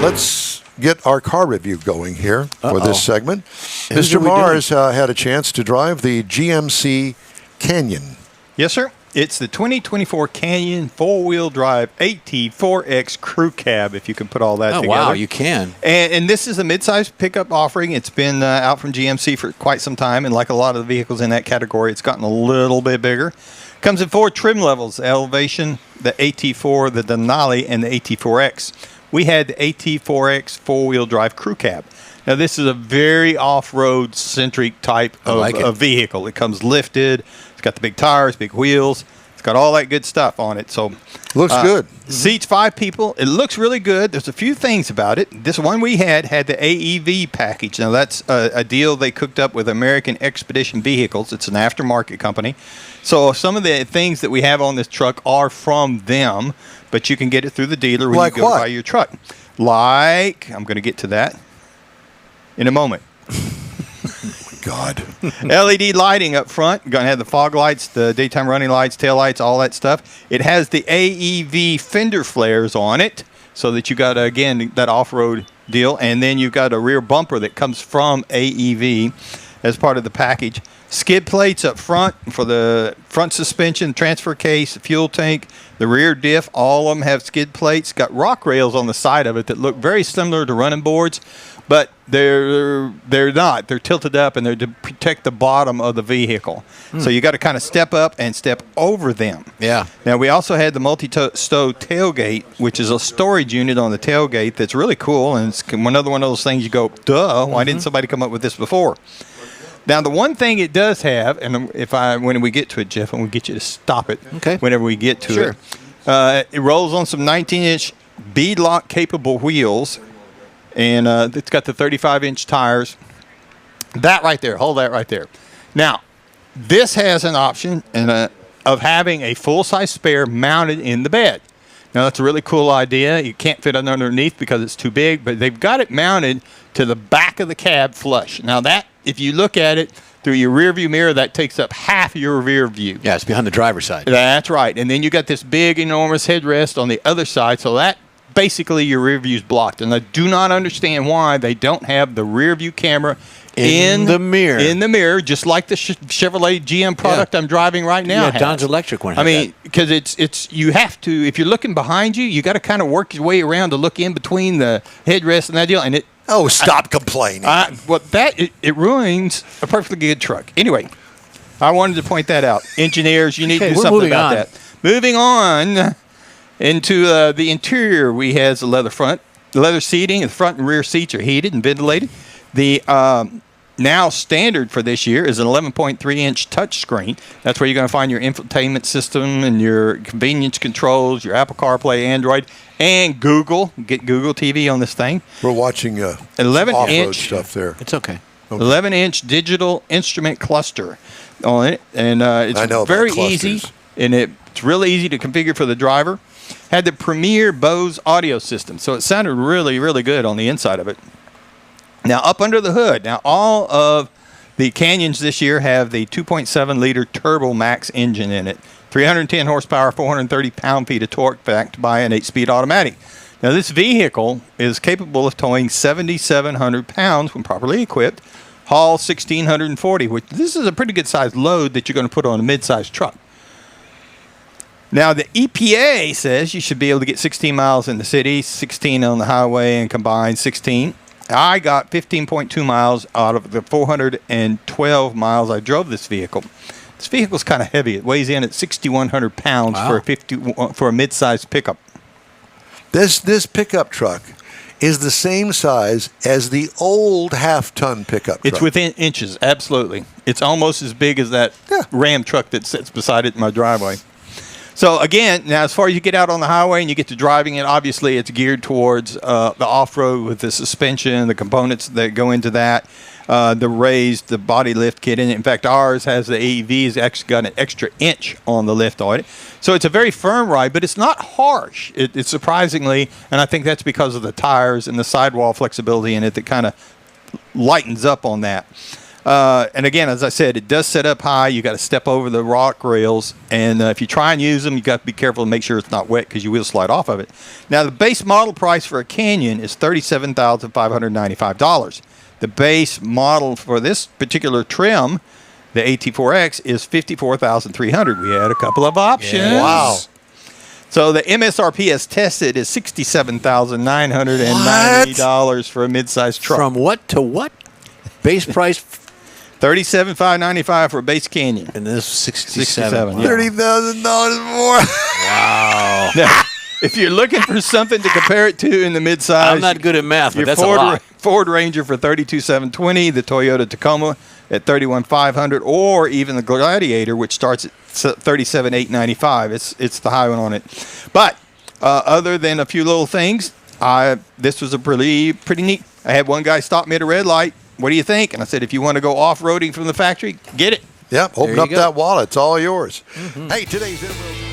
Let's get our car review going here for this segment. Mr. Mars had a chance to drive the GMC Canyon. Yes, sir. It's the 2024 Canyon four-wheel drive AT4X Crew Cab, if you can put all that together. Wow, you can. And this is a mid-size pickup offering. It's been out from GMC for quite some time, and like a lot of the vehicles in that category, it's gotten a little bit bigger. Comes in 4 trim levels: Elevation, the AT4, the Denali, and the AT4X. We had the AT4X four-wheel drive Crew Cab. Now, this is a very off-road centric type of vehicle. It comes lifted. It's got the big tires, big wheels. It's got all that good stuff on it. So looks good. Seats 5 people. It looks really good. There's a few things about it. This one we had the AEV package. Now, that's a deal they cooked up with American Expedition Vehicles. It's an aftermarket company. So some of the things that we have on this truck are from them, but you can get it through the dealer when you go buy your truck. Like, I'm going to get to that in a moment. God. LED lighting up front. You're going to have the fog lights, the daytime running lights, tail lights, all that stuff. It has the AEV fender flares on it, so that you got, again, that off-road deal. And then you've got a rear bumper that comes from AEV as part of the package. Skid plates up front for the front suspension, transfer case, fuel tank, the rear diff. All of them have skid plates. Got rock rails on the side of it that look very similar to running boards, but they're not. They're tilted up, and they're to protect the bottom of the vehicle. So you got to kind of step up and step over them. Yeah. Now, we also had the multi-stow tailgate, which is a storage unit on the tailgate that's really cool, and it's another one of those things you go, duh, why didn't somebody come up with this before? Now, the one thing it does have, and when we get to it, Jeff, I'm going to get you to stop it whenever we get to it. It rolls on some 19-inch beadlock capable wheels, and it's got the 35-inch tires. That right there, hold that right there. Now, this has an option of having a full-size spare mounted in the bed. Now, that's a really cool idea. You can't fit it underneath because it's too big, but they've got it mounted to the back of the cab flush. Now, that, if you look at it through your rear view mirror, that takes up half your rear view. Yeah, it's behind the driver's side. That's right. And then you got this big, enormous headrest on the other side, so that basically your rear view's blocked. And I do not understand why they don't have the rear view camera in the mirror. In the mirror, just like the Chevrolet GM product I'm driving right now. Yeah, Don's electric one. I mean, because it's you have to, if you're looking behind you, you got to kind of work your way around to look in between the headrest and that deal. And it. Oh, stop complaining. It ruins a perfectly good truck. Anyway, I wanted to point that out. Engineers, you need to do something about that. Moving on into the interior, we has the leather seating. The front and rear seats are heated and ventilated. The now standard for this year is an 11.3-inch touchscreen. That's where you're going to find your infotainment system and your convenience controls, your Apple CarPlay, Android, and Google. Get Google TV on this thing. We're watching 11-inch stuff there. It's okay. 11-inch digital instrument cluster on it, and it's very easy, and it's really easy to configure for the driver. Had the premier Bose audio system, so it sounded really, really good on the inside of it. Now, up under the hood, all of the Canyons this year have the 2.7-liter Turbo Max engine in it. 310 horsepower, 430 pound-feet of torque, backed by an 8-speed automatic. Now, this vehicle is capable of towing 7,700 pounds when properly equipped, haul 1,640, which this is a pretty good-sized load that you're going to put on a mid-sized truck. Now, the EPA says you should be able to get 16 miles in the city, 16 on the highway, and combined 16. I got 15.2 miles out of the 412 miles I drove this vehicle. This vehicle's kind of heavy. It weighs in at 6,100 pounds for a mid-sized pickup. This pickup truck is the same size as the old half-ton pickup truck. It's within inches, absolutely. It's almost as big as that Ram truck that sits beside it in my driveway. So, again, now as far as you get out on the highway and you get to driving it, obviously it's geared towards the off-road with the suspension, the components that go into that, the body lift kit in it. In fact, ours has the AEV's actually got an extra inch on the lift on it. So it's a very firm ride, but it's not harsh. It's surprisingly, and I think that's because of the tires and the sidewall flexibility in it that kind of lightens up on that. And again, as I said, it does set up high. You got to step over the rock rails, and if you try and use them, you got to be careful to make sure it's not wet because you will slide off of it. Now, the base model price for a Canyon is $37,595. The base model for this particular trim, the AT4X, is $54,300. We had a couple of options. Yes. Wow. So the MSRP as tested is $67,990 for a midsize truck. From what to what? Base price, $37,595 for a base Canyon. and this 67. 67, yeah. $30,000 more. Wow. Now, if you're looking for something to compare it to in the midsize, I'm not good at math, but your that's a lot. Ford Ranger for $32,720, the Toyota Tacoma at $31,500, or even the Gladiator, which starts at $37,895. It's the high one on it. But other than a few little things, this was a pretty neat. I had one guy stop me at a red light. What do you think? And I said, if you want to go off-roading from the factory, get it. Yep, open you up go. that wallet. It's all yours. Hey, today's Emerald